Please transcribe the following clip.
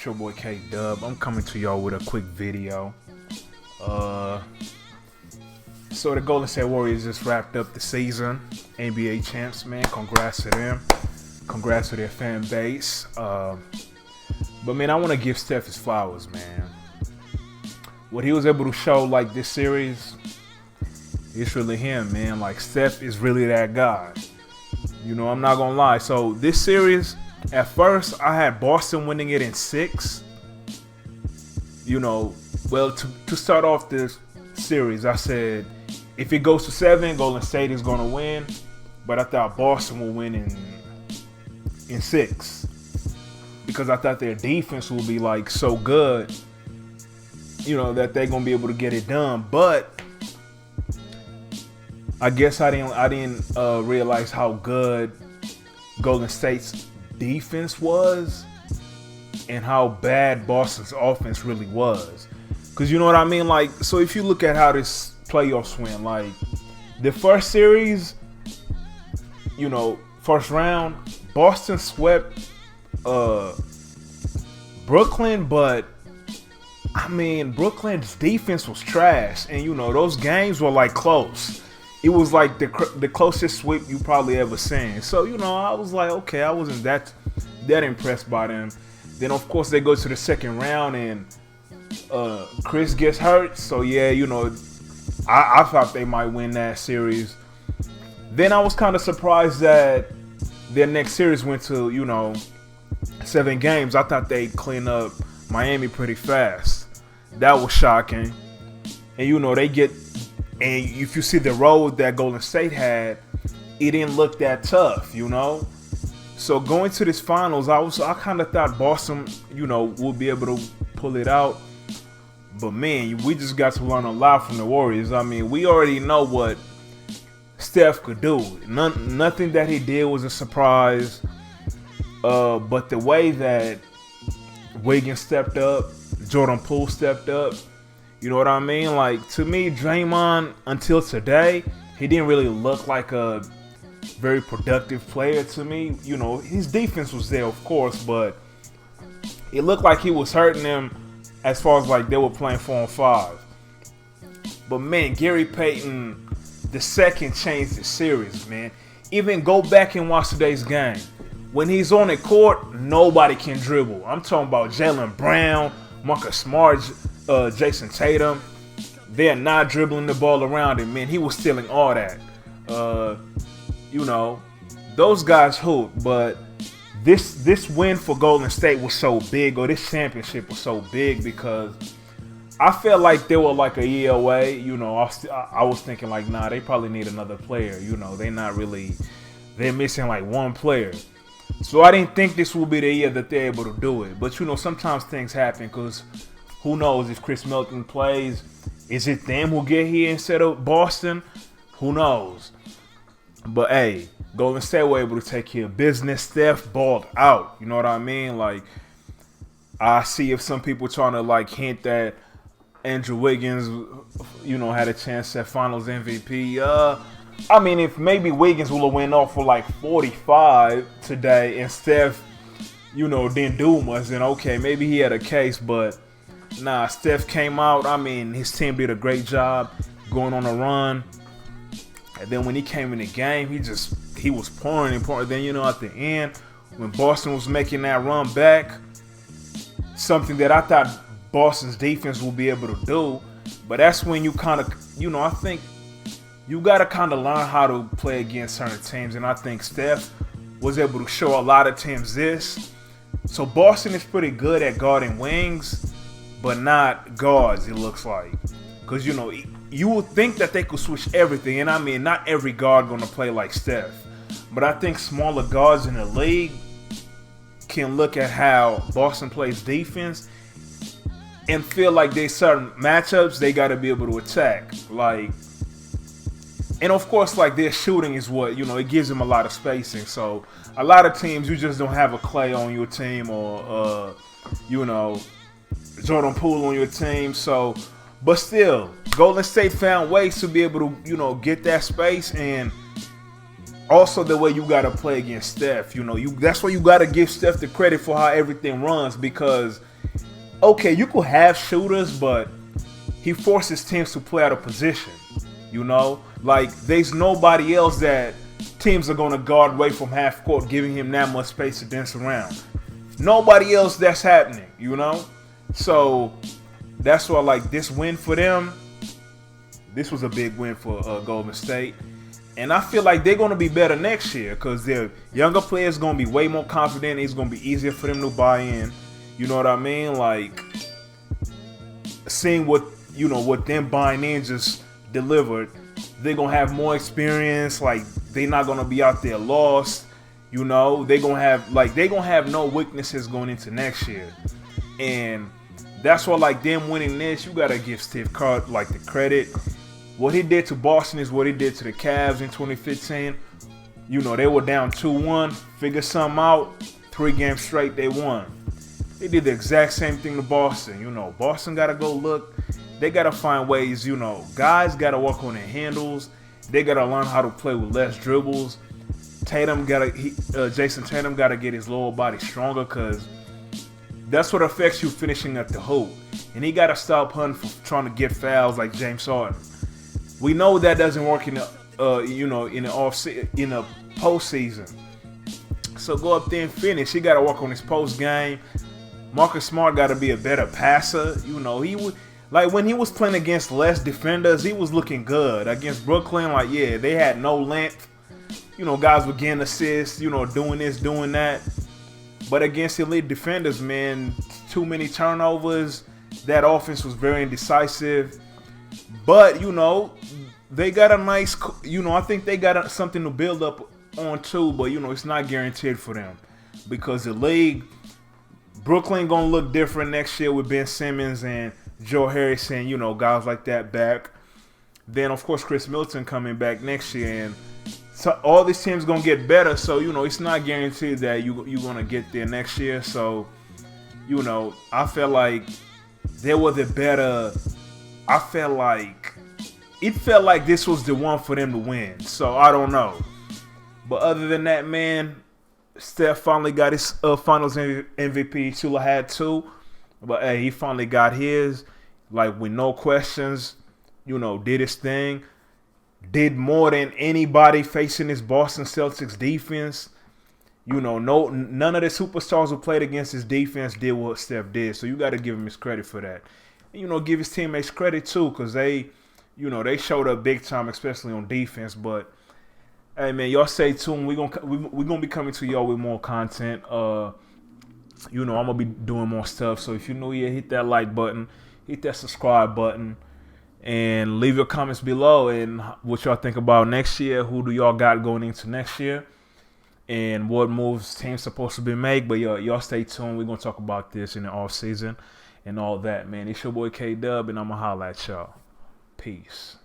It's your boy K Dub. I'm coming to y'all with a quick video. Uh, so the Golden State Warriors just wrapped up the season, NBA champs, man. Congrats to them. Congrats to their fan base. But man, I want to give Steph his flowers, man. What he was able to show like this series, it's really him, man. Like Steph is really that guy. You know, I'm not gonna lie. So this series, at first, I had Boston winning it in 6. You know, well, to start off this series, I said if it goes to 7, Golden State is gonna win. But I thought Boston will win in 6 because I thought their defense will be like so good, you know, that they're gonna be able to get it done. But I guess I didn't realize how good Golden State's defense was and how bad Boston's offense really was. Because you know what I mean? Like, so if you look at how this playoffs went, like the first series, you know, first round, Boston swept Brooklyn, but I mean, Brooklyn's defense was trash, and you know, those games were like close. It was like the closest sweep you probably ever seen. So, you know, I was like, okay, I wasn't that impressed by them. Then, of course, they go to the second round and Chris gets hurt. So, yeah, you know, I thought they might win that series. Then I was kind of surprised that their next series went to, you know, 7 games. I thought they'd clean up Miami pretty fast. That was shocking. And, you know, they get... And if you see the road that Golden State had, it didn't look that tough, you know? So going to this finals, I kind of thought Boston, you know, would be able to pull it out. But man, we just got to learn a lot from the Warriors. I mean, we already know what Steph could do. Nothing that he did was a surprise. But the way that Wiggins stepped up, Jordan Poole stepped up, you know what I mean? Like, to me, Draymond, until today, he didn't really look like a very productive player to me. You know, his defense was there, of course, but it looked like he was hurting them as far as, like, they were playing 4-on-5. But, man, Gary Payton II changed the series, man. Even go back and watch today's game. When he's on the court, nobody can dribble. I'm talking about Jaylen Brown, Marcus Smart, Jason Tatum. They're not dribbling the ball around him, man. He was stealing all that. You know, those guys hooped, but this win for Golden State was so big, or this championship was so big, because I felt like they were like a year away. You know, I was thinking like, nah, they probably need another player. You know, they're missing like one player. So I didn't think this would be the year that they're able to do it. But, you know, sometimes things happen, because who knows if Chris Milton plays? Is it them who get here instead of Boston? Who knows? But, hey, Golden State were able to take care of business. Steph balled out. You know what I mean? Like, I see if some people trying to, like, hint that Andrew Wiggins, you know, had a chance at Finals MVP. I mean, if maybe Wiggins would have went off for, like, 45 today and Steph, you know, didn't do much, then okay, maybe he had a case, but nah, Steph came out. I mean, his team did a great job going on a run. And then when he came in the game, he was pouring and pouring. Then, you know, at the end, when Boston was making that run back, something that I thought Boston's defense would be able to do. But that's when you kind of, you know, I think you got to kind of learn how to play against certain teams. And I think Steph was able to show a lot of teams this. So Boston is pretty good at guarding wings, but not guards, it looks like. Because, you know, you would think that they could switch everything. And I mean, not every guard going to play like Steph. But I think smaller guards in the league can look at how Boston plays defense and feel like there's certain matchups they got to be able to attack. Like, and of course, like, their shooting is what, you know, it gives them a lot of spacing. So a lot of teams, you just don't have a Clay on your team or, you know, Jordan Poole on your team. So, but still, Golden State found ways to be able to, you know, get that space. And also the way you got to play against Steph. You know, that's why you got to give Steph the credit for how everything runs, because okay, you could have shooters, but he forces teams to play out of position. You know, like there's nobody else that teams are gonna guard away from half court, giving him that much space to dance around. Nobody else that's happening. You know, so that's why like this win for them. This was a big win for Golden State. And I feel like they're going to be better next year because their younger players going to be way more confident. It's going to be easier for them to buy in. You know what I mean? Like, seeing what them buying in just delivered, they're going to have more experience. Like, they're not going to be out there lost. You know, they're going to have no weaknesses going into next year. And that's why, like, them winning this, you got to give Steph Curry, like, the credit. What he did to Boston is what he did to the Cavs in 2015. You know, they were down 2-1, figured something out, 3 games straight, they won. They did the exact same thing to Boston. You know, Boston got to go look. They got to find ways, you know, guys got to work on their handles. They got to learn how to play with less dribbles. Jason Tatum got to get his lower body stronger because that's what affects you finishing at the hoop. And he got to stop hunting for trying to get fouls like James Harden. We know that doesn't work in the in the postseason. So go up there and finish. He got to work on his post game. Marcus Smart got to be a better passer. You know, he would like when he was playing against less defenders, he was looking good. Against Brooklyn, like yeah, they had no length. You know, guys were getting assists. You know, doing this, doing that. But against elite defenders, man, too many turnovers. That offense was very indecisive. But, you know, they got a nice, I think they got something to build up on too. But, it's not guaranteed for them. Because the league, Brooklyn going to look different next year with Ben Simmons and Joe Harris and, guys like that back. Then, of course, Chris Middleton coming back next year. And so all these teams going to get better. So, it's not guaranteed that you're going to get there next year. So, I felt like they were the better. It felt like this was the one for them to win. So I don't know. But other than that, man, Steph finally got his Finals MVP. Shula had 2, but hey, he finally got his. Like with no questions, did his thing. Did more than anybody facing this Boston Celtics defense. None of the superstars who played against his defense did what Steph did. So you got to give him his credit for that. And, give his teammates credit too, because they showed up big time, especially on defense. But hey, man, y'all stay tuned. We're gonna be coming to y'all with more content. I'm gonna be doing more stuff. So if you're new here, hit that like button, hit that subscribe button, and leave your comments below and what y'all think about next year. Who do y'all got going into next year? And what moves teams supposed to be made. But y'all stay tuned. We're gonna talk about this in the off season and all that, man. It's your boy K-Dub, and I'm gonna holla at y'all. Peace.